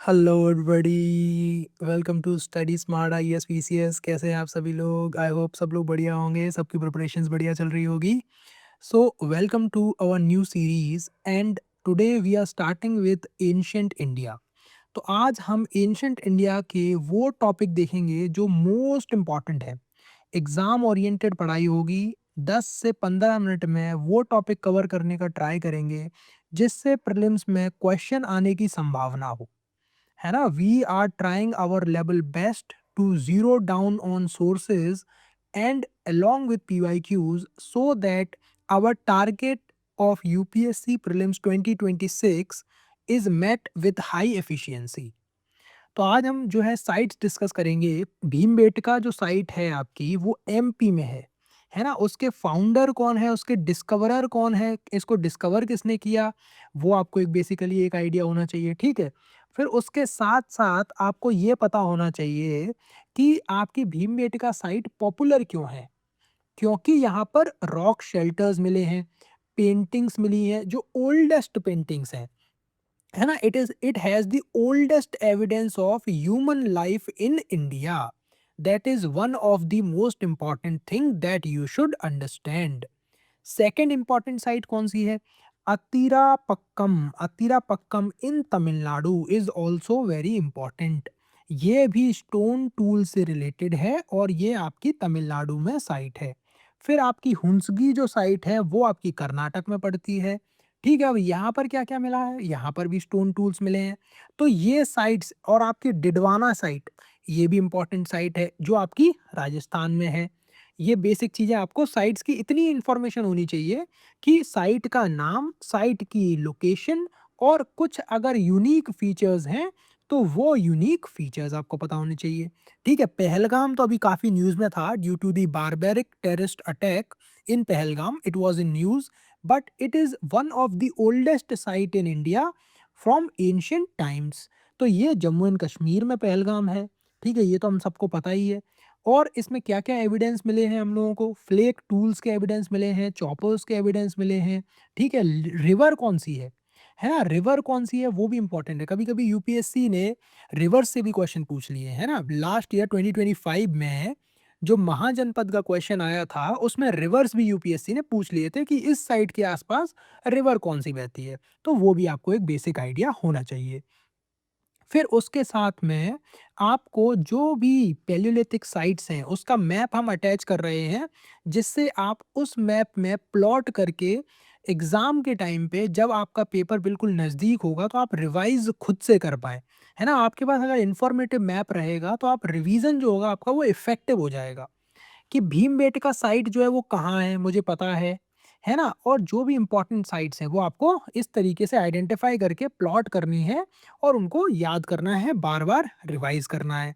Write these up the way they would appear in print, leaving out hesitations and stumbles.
Hello everybody, welcome to study smart IAS PCS. कैसे हैं आप सभी लोग? आई होप सब लोग बढ़िया होंगे, सबकी प्रिपरेशंस बढ़िया चल रही होगी। So welcome to our new series and today we are starting with ancient India. तो आज हम एंशिएंट इंडिया के वो टॉपिक देखेंगे जो मोस्ट इम्पॉर्टेंट है। एग्जाम ओरिएंटेड पढ़ाई होगी। 10 से 15 मिनट में वो टॉपिक कवर करने का ट्राई करेंगे जिससे प्रीलिम्स में क्वेश्चन आने की संभावना हो, है ना। We are trying our level best to zero down on sources and along with PYQs so that our target of UPSC prelims 2026 is met with high efficiency। तो आज हम जो है साइट्स डिस्कस करेंगे। भीमबेटका जो साइट है आपकी वो एमपी में है ना। उसके फाउंडर कौन है, उसके डिस्कवरर कौन है, इसको डिस्कवर किसने किया, वो आपको एक बेसिकली एक आइडिया होना चाहिए, ठीक है। फिर उसके साथ साथ आपको ये पता होना चाहिए कि आपकी भीमबेटका साइट पॉपुलर क्यों है। क्योंकि यहाँ पर रॉक शेल्टर्स मिले हैं, पेंटिंग्स मिली हैं जो ओल्डेस्ट पेंटिंग्स हैं, है ना। It has the oldest evidence of human life in India. That is one of the most important thing that you should understand. Second important site कौन सी है? अतिरापक्कम। अतिरापक्कम इन Tamil Nadu is also very important. ये भी stone tool से related है और ये आपकी तमिलनाडु में साइट है। फिर आपकी हुंसगी जो साइट है वो आपकी कर्नाटक में पड़ती है, ठीक है। अब यहाँ पर क्या क्या मिला है? यहाँ पर भी स्टोन टूल्स मिले हैं। तो ये साइट्स और आपकी डिडवाना साइट, ये भी इंपॉर्टेंट साइट है जो आपकी राजस्थान में है। ये बेसिक चीज़ें आपको साइट्स की इतनी इन्फॉर्मेशन होनी चाहिए कि साइट का नाम, साइट की लोकेशन और कुछ अगर यूनिक फीचर्स हैं तो वो यूनिक फीचर्स आपको पता होने चाहिए, ठीक है। पहलगाम तो अभी काफ़ी न्यूज़ में था due to the barbaric terrorist attack in Pahalgam. It was in news but it is one of the oldest site in India from ancient times. तो ये जम्मू एंड कश्मीर में पहलगाम है, ठीक है। ये तो हम सबको पता ही है। और इसमें क्या-क्या एविडेंस मिले हैं हम लोगों को? फ्लेक टूल्स के एविडेंस मिले हैं, चॉपर्स के एविडेंस मिले हैं, ठीक है। ल रिवर कौन-सी है ना? रिवर कौन-सी है वो भी इम्पोर्टेंट है। कभी-कभी यूपीएससी ने रिवर से भी क्वेश्चन पूछ लिए, है ना? लास्ट ईयर 2025 में जो महाजनपद का क्वेश्चन आया था, उसमें रिवर्स भी यूपीएससी ने पूछ लिए थे कि इस साइट के आस-पास रिवर कौन-सी बहती है। तो वो भी आपको एक बेसिक आइडिया होना चाहिए। फिर उसके साथ में आपको जो भी पैलियोलिथिक साइट्स हैं उसका मैप हम अटैच कर रहे हैं, जिससे आप उस मैप में प्लॉट करके एग्ज़ाम के टाइम पे जब आपका पेपर बिल्कुल नज़दीक होगा तो आप रिवाइज़ खुद से कर पाएँ, है ना? आपके पास अगर इन्फॉर्मेटिव मैप रहेगा तो आप रिवीज़न जो होगा आपका वो इफ़ेक्टिव हो जाएगा। कि भीमबेटका साइट जो है वो कहाँ है, मुझे पता है ना? और जो भी इम्पोर्टेंट साइट्स हैं वो आपको इस तरीके से आइडेंटिफ़ाई करके प्लॉट करनी है और उनको याद करना है, बार-बार रिवाइज़ करना है।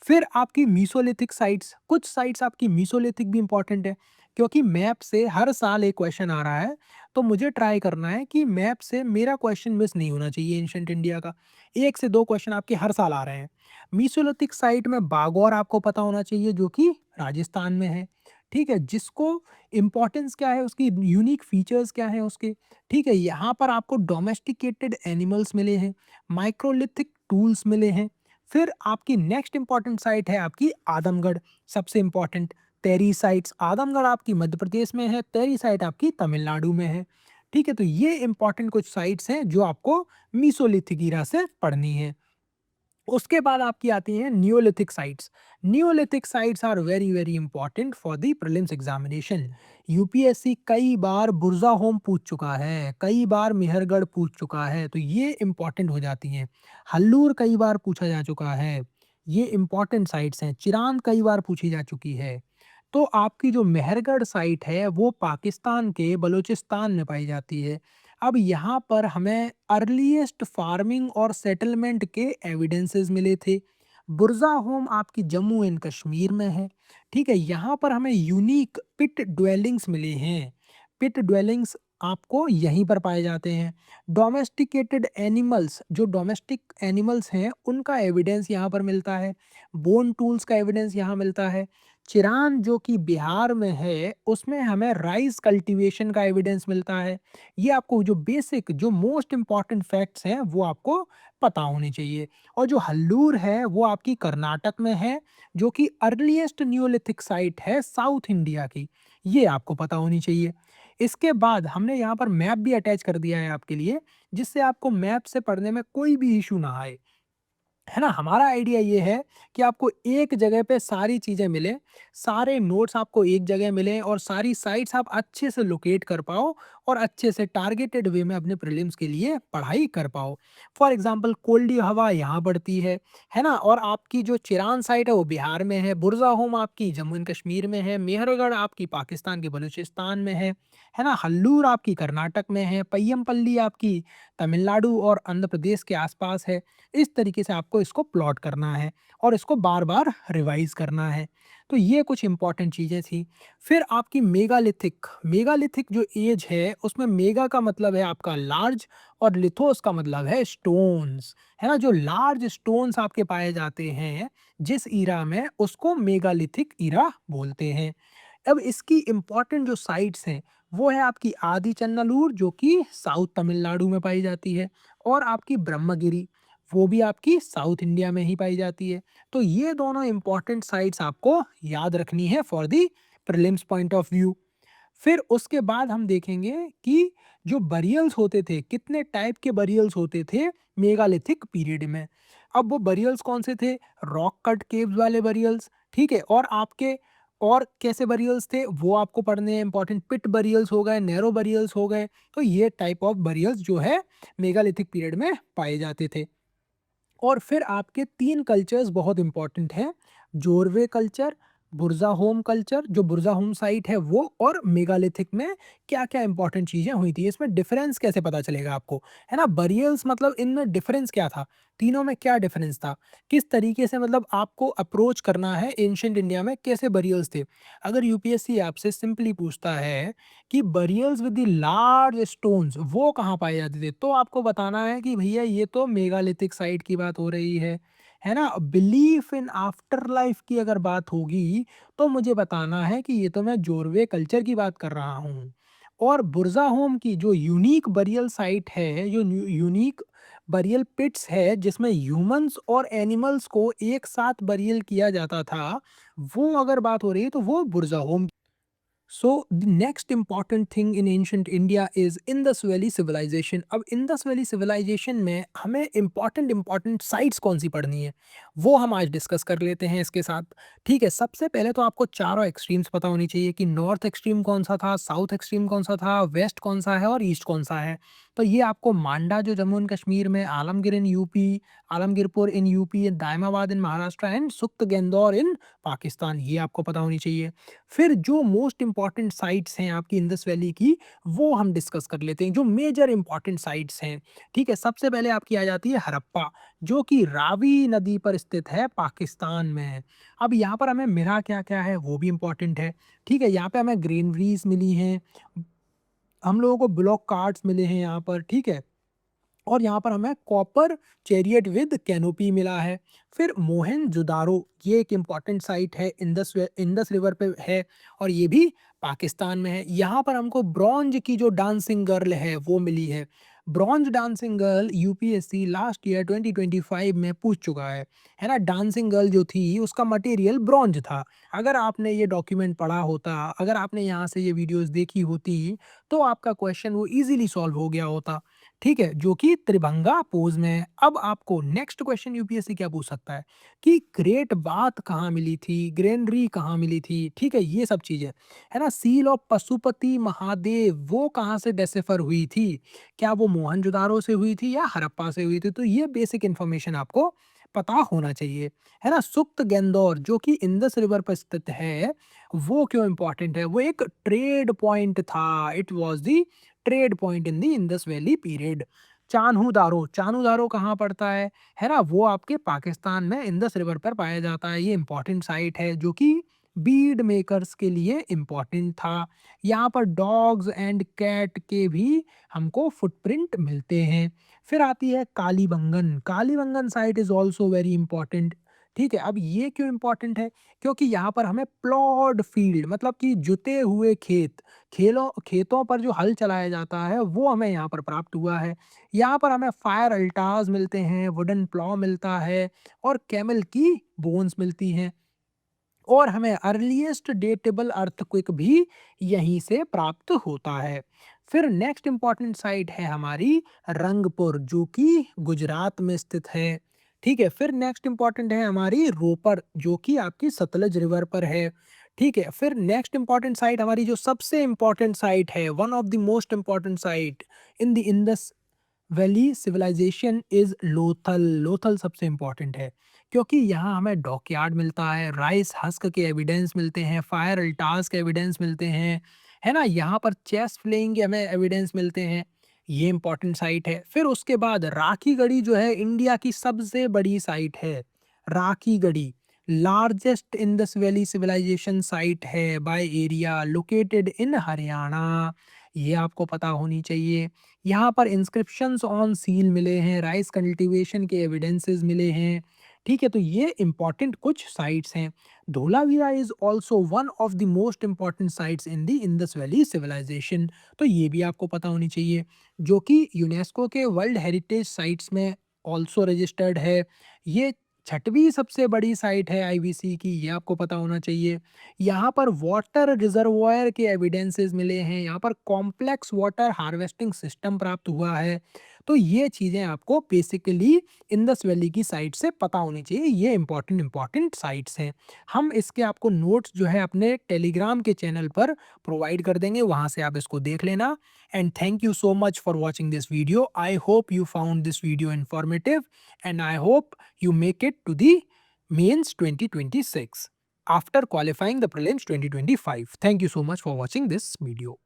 फिर आपकी मेसोलिथिक साइट्स, कुछ साइट्स आपकी मेसोलिथिक भी इम्पोर्टेंट है, क्योंकि मैप से हर साल एक क्वेश्चन आ रहा है, तो मुझे ट्राई करना है कि मैप से मेरा क्वेश्चन मिस नहीं होना चाहिए एंशिएंट इंडिया का। 1 से 2 क्वेश्चन आपके हर साल आ रहे हैं। मेसोलिथिक साइट में बागौर आपको पता होना चाहिए जो कि राजस्थान में है, ठीक है? जिसको इम्पोर्टेंस क्या है उसकी, यूनिक फीचर्स क्या हैं उसके, ठीक है? यहाँ पर आपको डोमेस्टिकेटेड एनिमल्स मिले हैं, माइक्रोलिथिक टूल्स मिले हैं। फिर आपकी नेक्स्ट इंपॉर्टेंट साइट है आपकी आदमगढ़, सबसे इंपॉर्टेंट। टेरी साइट्स, आदमगढ़ आपकी मध्य प्रदेश में है, टेरी साइट आपकी तमिलनाडु में है, ठीक है। तो ये इंपॉर्टेंट कुछ साइट्स हैं जो आपको मेसोलिथिक ईरा से पढ़नी है। उसके बाद आपकी आती हैं neolithic sites. Neolithic sites are very very important for the prelims examination. UPSC कई बार बुरजा होम पूछ चुका है, कई बार मेहरगढ़ पूछ चुका है, तो ये इंपॉर्टेंट हो जाती हैं। हल्लूर कई बार पूछा जा चुका है, ये इंपॉर्टेंट साइट्स हैं। चिरांद कई बार पूछी जा चुकी है। तो आपकी जो मेहरगढ़ साइट है वो पाकिस्तान के बलूचिस्तान में पाई जाती है। अब यहाँ पर हमें अर्लीएस्ट फार्मिंग और सेटलमेंट के एविडेंसेस मिले थे। बुरज़ा होम आपकी जम्मू एंड कश्मीर में है, ठीक है। यहाँ पर हमें यूनिक पिट ड्वेलिंग्स मिले हैं। पिट ड्वेलिंग्स आपको यहीं पर पाए जाते हैं। डोमेस्टिकेटेड एनिमल्स, जो डोमेस्टिक एनिमल्स हैं उनका एविडेंस यहाँ पर मिलता है। बोन टूल्स का एविडेंस यहाँ मिलता है। चिरान जो कि बिहार में है, उसमें हमें राइस कल्टीवेशन का एविडेंस मिलता है। ये आपको जो बेसिक जो मोस्ट इम्पोर्टेंट फैक्ट्स हैं, वो आपको पता होने चाहिए। और जो हल्लूर है, वो आपकी कर्नाटक में है, जो कि अर्लीएस्ट न्यूलिथिक साइट है साउथ इंडिया की, ये आपको पता होनी चाहिए। इसके बाद हमने यहाँ पर मैप भी अटैच कर दिया है आपके लिए, जिससे आपको मैप से पढ़ने में कोई भी इश्यू ना आए। है ना? हमारा आइडिया ये है कि आपको एक जगह पे सारी चीज़ें मिलें, सारे नोट्स आपको एक जगह मिलें और सारी साइट्स आप अच्छे से लोकेट कर पाओ और अच्छे से टारगेटेड वे में अपने प्रीलिम्स के लिए पढ़ाई कर पाओ। फॉर एग्ज़ाम्पल कोल्डी हवा यहाँ पड़ती है ना? और आपकी जो चिरान साइट है वो बिहार में है, बुरज़ाहोम आपकी जम्मू एंड कश्मीर में है, मेहरगढ़ आपकी पाकिस्तान के बलूचिस्तान में है ना? हल्लूर आपकी कर्नाटक में है, पय्यमपल्ली आपकी तमिलनाडु और आंध्र प्रदेश के आस-पास है। इस तरीके से आपको इसको प्लॉट करना है और इसको बार-बार रिवाइज़ करना है। तो ये कुछ इम्पोर्टेंट चीज़ें थी। फिर आपकी मेगालिथिक, मेगालिथिक जो ऐज है उसमें मेगा का मतलब है आपका लार्ज और लिथोस का मतलब है स्टोन्स, है ना? जो लार्ज स्टोन्स आपके पाए जाते हैं जिस ईरा में उसको मेगालिथिक ईरा बोलते हैं। अब इसकी इम्पोर्टेंट जो साइट्स हैं वो है आपकी आदि चन्नलूर जो कि साउथ तमिलनाडु में पाई जाती है और आपकी ब्रह्मगिरी वो भी आपकी साउथ इंडिया में ही पाई जाती है। तो ये दोनों इम्पोर्टेंट साइट्स आपको याद रखनी है for the prelims point of view. फिर उसके बाद हम देखेंगे कि जो बरियल्स होते थे, कितने टाइप के बरियल्स होते थे मेगालिथिक पीरियड में। अब वो बरियल्स कौन से थे? रॉक कट केव्स वाले बरियल्स, ठीक है? और आपके और कैसे बरियल्स थे वो आपको पढ़ने हैं इंपॉर्टेंट, पिट बरियल्स हो गए, नैरो बरियल्स हो गए। तो ये टाइप ऑफ बरियल्स जो है मेगालिथिक पीरियड में पाए जाते थे। और फिर आपके 3 कल्चर्स बहुत इम्पोर्टेंट हैं, जोरवे कल्चर, बुरज़ा होम कल्चर, जो बुरज़ा होम साइट है वो, और मेगालिथिक में क्या-क्या इम्पोर्टेंट चीज़ें हुई थी। इसमें डिफ़रेंस कैसे पता चलेगा आपको, है ना? बरियल्स मतलब इनमें डिफ़रेंस क्या था? तीनों में क्या डिफ़रेंस था? किस तरीके से मतलब आपको अप्रोच करना है एंशिएंट इंडिया में कैसे बरियल्स थे? अगर यूपीएससी आपसे सिंपली पूछता है कि burials with the large stones वो कहाँ पाए जाते थे? तो आपको बताना है कि भैया ये तो मेगालिथिक साइट की बात हो रही है ना? बिलीफ इन आफ्टर लाइफ की अगर बात होगी, तो मुझे बताना है कि ये तो मैं जोरवे कल्चर की बात कर रहा हूँ। और बुरज़ा होम की जो यूनिक बरियल साइट है, जो यूनिक बरियल पिट्स है जिसमें ह्यूमन्स और एनिमल्स को एक साथ बरियल किया जाता था, वो अगर बात हो रही है तो वो बुरज़ा home. So the next important thing in ancient India is Indus Valley Civilization। अब Indus Valley Civilization में हमें important साइट्स कौन सी पढ़नी है, वो हम आज डिस्कस कर लेते हैं इसके साथ। ठीक है, सबसे पहले तो आपको चारों एक्सट्रीम्स पता होनी चाहिए कि नॉर्थ एक्सट्रीम कौन सा था, साउथ एक्सट्रीम कौन सा था, वेस्ट कौन सा है और ईस्ट कौन सा है। तो ये आपको मांडा जो जम्मू एंड कश्मीर में, Alamgir in UP, Alamgirpur in UP, Daimabad in Maharashtra and सुख्त गेंदौर इन पाकिस्तान, ये आपको पता होनी चाहिए। फिर जो मोस्ट इम्पॉर्टेंट साइट्स हैं आपकी इंडस वैली की, वो हम डिस्कस कर लेते हैं, जो मेजर इम्पॉर्टेंट साइट्स हैं। ठीक है, सबसे पहले आपकी आ जाती है हड़प्पा, जो कि रावी नदी पर स्थित है, पाकिस्तान में है। अब यहाँ पर हमें मिला क्या-क्या है, वो भी इम्पॉर्टेंट है। ठीक है, यहाँ पे हमें ग्रेनरीज़ मिली हैं, हम लोगों को ब्लॉक कार्ड्स मिले हैं यहाँ पर, ठीक है? और यहाँ पर हमें कॉपर चैरियट विद कैनोपी मिला है। फिर मोहेंजोदारो, ये एक इम्पॉर्टेंट साइट है, इंडस रिवर पे है और ये भी पाकिस्तान में है। यहाँ पर हमको ब्रॉन्ज की जो डांसिंग गर्ल है वो मिली है। Bronze dancing girl UPSC last year 2025 में पूछ चुका है ना? डांसिंग गर्ल जो थी उसका मटेरियल ब्रॉन्ज था। अगर आपने ये डॉक्यूमेंट पढ़ा होता, अगर आपने यहाँ से ये वीडियोज़ देखी होती, तो आपका क्वेश्चन वो ईज़िली सॉल्व हो गया होता। ठीक है, जो कि त्रिभंगा पोज़ में है। अब आपको नेक्स्ट क्वेश्चन यूपीएससी क्या पूछ सकता है कि ग्रेट बाथ कहाँ मिली थी, ग्रेनरी कहाँ मिली थी, ठीक है? ये सब चीज़ें, है ना? सील ऑफ पशुपति महादेव वो कहाँ से डेसिफर हुई थी? क्या वो मोहनजोदारो से हुई थी या हड़प्पा से हुई थी? तो ये बेसिक इन्फॉर्मेशन आपको पता होना चाहिए, है ना? सुक्त गेंदौर जो कि इंडस रिवर पर स्थित है, वो क्यों इम्पोर्टेंट है? वो एक ट्रेड पॉइंट था, it was the trade point in the Indus valley period. Chanhu Daro, Chanhu Daro कहाँ पड़ता है ना? वो आपके पाकिस्तान में इंडस रिवर पर पाया जाता है। ये इम्पोर्टेंट साइट है जो कि बीड मेकर्स के लिए इम्पोर्टेंट था। यहाँ पर डॉग्स एंड कैट के भी हमको फुटप्रिंट मिलते हैं। फिर आती है Kalibangan, Kalibangan site is also very important. ठीक है, अब ये क्यों इम्पोर्टेंट है? क्योंकि यहाँ पर हमें प्लॉव्ड फील्ड मतलब कि जुते हुए खेतों पर जो हल चलाया जाता है, वो हमें यहाँ पर प्राप्त हुआ है। यहाँ पर हमें फायर अल्टार्स मिलते हैं, वुडन प्लॉ मिलता है और कैमल की बोन्स मिलती हैं। और हमें अर्लीएस्ट डेटेबल अर्थक्वेक भी यहीं से प्राप्त होता है। फिर नेक्स्ट इम्पॉर्टेंट साइट है हमारी रंगपुर जो कि गुजरात में स्थित है। ठीक है, फिर नेक्स्ट इम्पॉर्टेंट है हमारी रोपर जो कि आपकी सतलज रिवर पर है। ठीक है, फिर नेक्स्ट इम्पॉर्टेंट साइट हमारी जो सबसे इम्पॉर्टेंट साइट है, one of the most important site in the Indus valley civilisation is Lothal. Lothal सबसे इम्पोर्टेंट है क्योंकि यहाँ हमें डॉकयार्ड मिलता है, राइस हस्क के एविडेंस मिलते हैं, फायर अल्टार्स के एविडेंस मिलते हैं, है ना? यहाँ पर चेस प्लेइंग के हमें एविडेंस मिलते हैं। ये इम्पोर्टेंट साइट है। फिर उसके बाद राखी गढ़ी जो है इंडिया की सबसे बड़ी साइट है। Rakhi Garhi largest Indus valley civilisation site है by area, located in Haryana. ये आपको पता होनी चाहिए। यहाँ पर इंस्क्रिप्शंस ऑन सील मिले हैं, राइस कल्टीवेशन के एविडेंसेस मिले हैं। ठीक है, तो ये इम्पोर्टेंट कुछ साइट्स हैं। Dholavira is also one of the most important sites in the Indus valley civilisation. तो ये भी आपको पता होनी चाहिए, जो कि यूनेस्को के वर्ल्ड हेरिटेज साइट्स में ऑल्सो रजिस्टर्ड है। ये छठवीं सबसे बड़ी साइट है आईवीसी की, ये आपको पता होना चाहिए। यहाँ पर वाटर रिजर्वॉयर के एविडेंसेस मिले हैं, यहाँ पर कॉम्प्लेक्स वाटर हार्वेस्टिंग सिस्टम प्राप्त हुआ है। तो ये चीज़ें आपको बेसिकली इंडस वैली की साइट से पता होनी चाहिए। ये इम्पॉर्टेंट साइट्स हैं। हम इसके आपको नोट्स जो है अपने टेलीग्राम के चैनल पर प्रोवाइड कर देंगे, वहाँ से आप इसको देख लेना। And thank you so much for watching this video. I hope you found this video informative and I hope you make it to the mains 2026 after qualifying the prelims 2025. Thank you so much for watching this video.